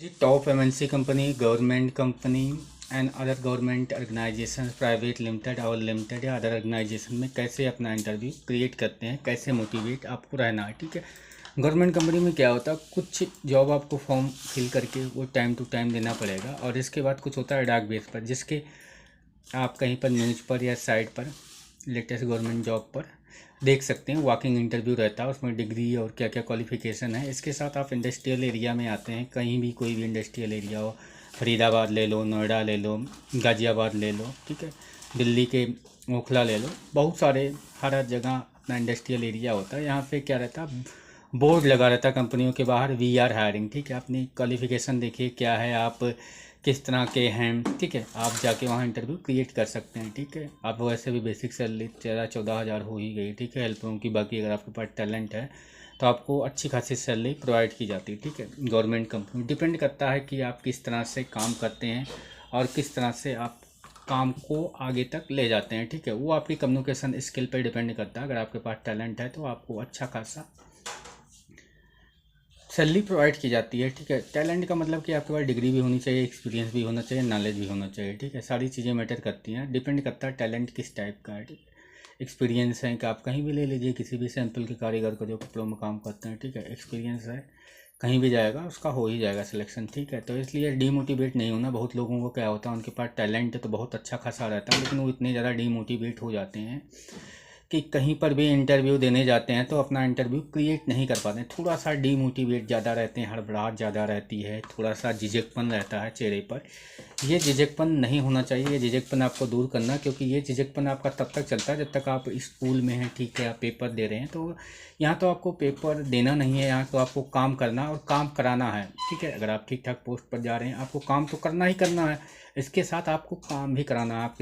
Ji top MNC company, government company and other government organisation, private limited और limited या other organisation में कैसे अपना इंटरव्यू क्रिएट करते हैं, कैसे मोटिवेट आपको रहना है। ठीक है, गवर्नमेंट कंपनी में क्या होता है, कुछ जॉब आपको फॉर्म फिल करके वो टाइम टू टाइम देना पड़ेगा और इसके बाद कुछ होता है डाक बेस पर, जिसके आप कहीं पर न्यूज़ पर या साइट पर लेटेस्ट गवर्नमेंट जॉब पर देख सकते हैं। वॉकिंग इंटरव्यू रहता है, उसमें डिग्री और क्या क्या क्वालिफिकेशन है। इसके साथ आप इंडस्ट्रियल एरिया में आते हैं, कहीं भी कोई भी इंडस्ट्रियल एरिया हो, फरीदाबाद ले लो, नोएडा ले लो, गाज़ियाबाद ले लो, ठीक है, दिल्ली के ओखला ले लो, बहुत सारे हर जगह अपना इंडस्ट्रियल एरिया होता है। यहाँ पे क्या रहता है, बोर्ड लगा रहता है कंपनियों के बाहर, वी आर हायरिंग। ठीक है, अपनी क्वालिफिकेशन देखिए क्या है, आप किस तरह के हैं। ठीक है, आप जाके वहाँ इंटरव्यू क्रिएट कर सकते हैं। ठीक है, आप वैसे भी बेसिक सैलरी 13-14 हज़ार हो ही गई। ठीक है, हेल्परों की बाकी अगर आपके पास टैलेंट है तो आपको अच्छी खासी सैलरी प्रोवाइड की जाती है। ठीक है, गवर्नमेंट कंपनी डिपेंड करता है कि आप किस तरह से काम करते हैं और किस तरह से आप काम को आगे तक ले जाते हैं। ठीक है, वो आपकी कम्युनिकेशन स्किल पर डिपेंड करता है। अगर आपके पास टैलेंट है तो आपको अच्छा खासा सैलरी प्रोवाइड की जाती है। ठीक है, टैलेंट का मतलब कि आपके पास डिग्री भी होनी चाहिए, एक्सपीरियंस भी होना चाहिए, नॉलेज भी होना चाहिए। ठीक है, सारी चीज़ें मैटर करती हैं, डिपेंड करता है टैलेंट किस टाइप का है। ठीक है, एक्सपीरियंस है कि आप कहीं भी ले लीजिए, किसी भी सैंपल के कारीगर को जो कपड़ों में काम करते हैं। ठीक है, एक्सपीरियंस है, कहीं भी जाएगा उसका हो ही जाएगा सिलेक्शन। ठीक है, तो इसलिए डीमोटिवेट नहीं होना। बहुत लोगों को क्या होता है, उनके पास टैलेंट तो बहुत अच्छा खासा रहता है, लेकिन वो इतने ज़्यादा डीमोटिवेट हो जाते हैं कि कहीं पर भी इंटरव्यू देने जाते हैं तो अपना इंटरव्यू क्रिएट नहीं कर पाते हैं। थोड़ा सा डीमोटिवेट ज़्यादा रहते हैं, हड़बड़ाहट ज़्यादा रहती है, थोड़ा सा झिझकपन रहता है चेहरे पर। ये झिझकपन नहीं होना चाहिए, ये झिझकपन आपको दूर करना, क्योंकि ये झिझकपन आपका तब तक चलता है जब तक आप स्कूल में हैं। ठीक है, आप पेपर दे रहे हैं, तो यहाँ तो आपको पेपर देना नहीं है, यहाँ तो आपको काम करना और काम कराना है। ठीक है, अगर आप ठीक ठाक पोस्ट पर जा रहे हैं, आपको काम तो करना ही करना है, इसके साथ आपको काम भी कराना है। आप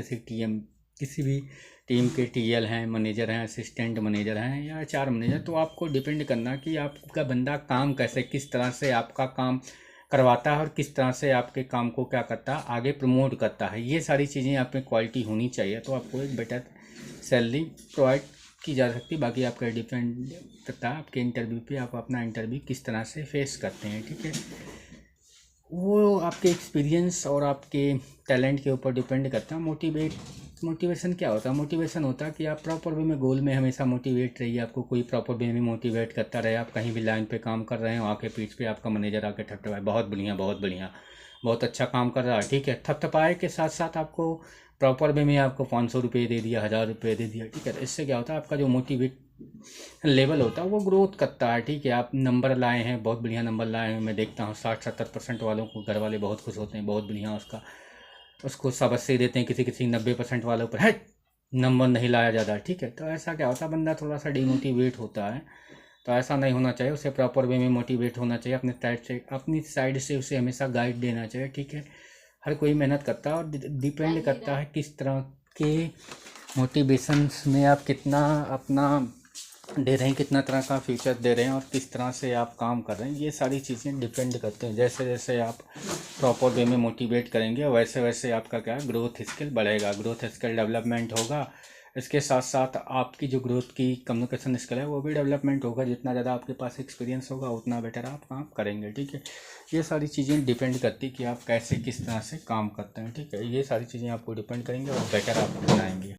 किसी भी टीम के टीएल हैं, मैनेजर हैं, असिस्टेंट मैनेजर हैं या एचआर मैनेजर, तो आपको डिपेंड करना कि आपका बंदा काम कैसे, किस तरह से आपका काम करवाता है और किस तरह से आपके काम को क्या करता है, आगे प्रमोट करता है। ये सारी चीज़ें आप में क्वालिटी होनी चाहिए, तो आपको एक बेटर सैलरी प्रोवाइड की जा सकती है। बाकी आपका डिपेंड करता है आपके इंटरव्यू पे, आप अपना इंटरव्यू किस तरह से फेस करते हैं। ठीक है, वो आपके एक्सपीरियंस और आपके टैलेंट के ऊपर डिपेंड करता है। मोटिवेशन क्या होता है, मोटिवेशन होता है कि आप प्रॉपर वे में गोल में हमेशा मोटिवेट रहिए, आपको कोई प्रॉपर वे में मोटिवेट करता रहे। आप कहीं भी लाइन पे काम कर रहे हो, आके पीठ पे आपका मैनेजर आके ठपठपाए, बहुत बढ़िया बहुत बढ़िया, बहुत अच्छा काम कर रहा है। ठीक है, थपथपाए के साथ साथ आपको प्रॉपर वे में आपको 500 रुपये दे दिया, 1000 रुपये दे दिया। ठीक है, तो इससे क्या होता है, आपका जो मोटिवेट लेवल होता है वो ग्रोथ करता है। ठीक है, आप नंबर लाए हैं, बहुत बढ़िया नंबर लाए हैं, मैं देखता हूँ 60-70% वालों को घर वाले बहुत खुश होते हैं, बहुत बढ़िया उसका उसको शाबाशी देते हैं। किसी किसी 90% वालों पर है नंबर नहीं लाया जाता। ठीक है, तो ऐसा क्या होता है, बंदा थोड़ा सा डिमोटिवेट होता है। तो ऐसा नहीं होना चाहिए, उसे प्रॉपर वे में मोटिवेट होना चाहिए, अपनी साइड से उसे हमेशा गाइड देना चाहिए। ठीक है, हर कोई मेहनत करता है और डिपेंड करता है किस तरह के मोटिवेशंस में आप कितना अपना दे रहे हैं, कितना तरह का फ्यूचर दे रहे हैं और किस तरह से आप काम कर रहे हैं। ये सारी चीज़ें डिपेंड करते हैं। जैसे जैसे आप प्रॉपर वे में मोटिवेट करेंगे वैसे वैसे आपका क्या ग्रोथ स्किल बढ़ेगा, ग्रोथ स्किल डेवलपमेंट होगा। इसके साथ साथ आपकी जो ग्रोथ की कम्युनिकेशन स्किल है वो भी डेवलपमेंट होगा। जितना ज़्यादा आपके पास एक्सपीरियंस होगा उतना बेटर आप काम करेंगे। ठीक है, ये सारी चीज़ें डिपेंड करती कि आप कैसे किस तरह से काम करते हैं। ठीक है, ये सारी चीज़ें आपको डिपेंड करेंगे और बेटर आप बनाएंगे।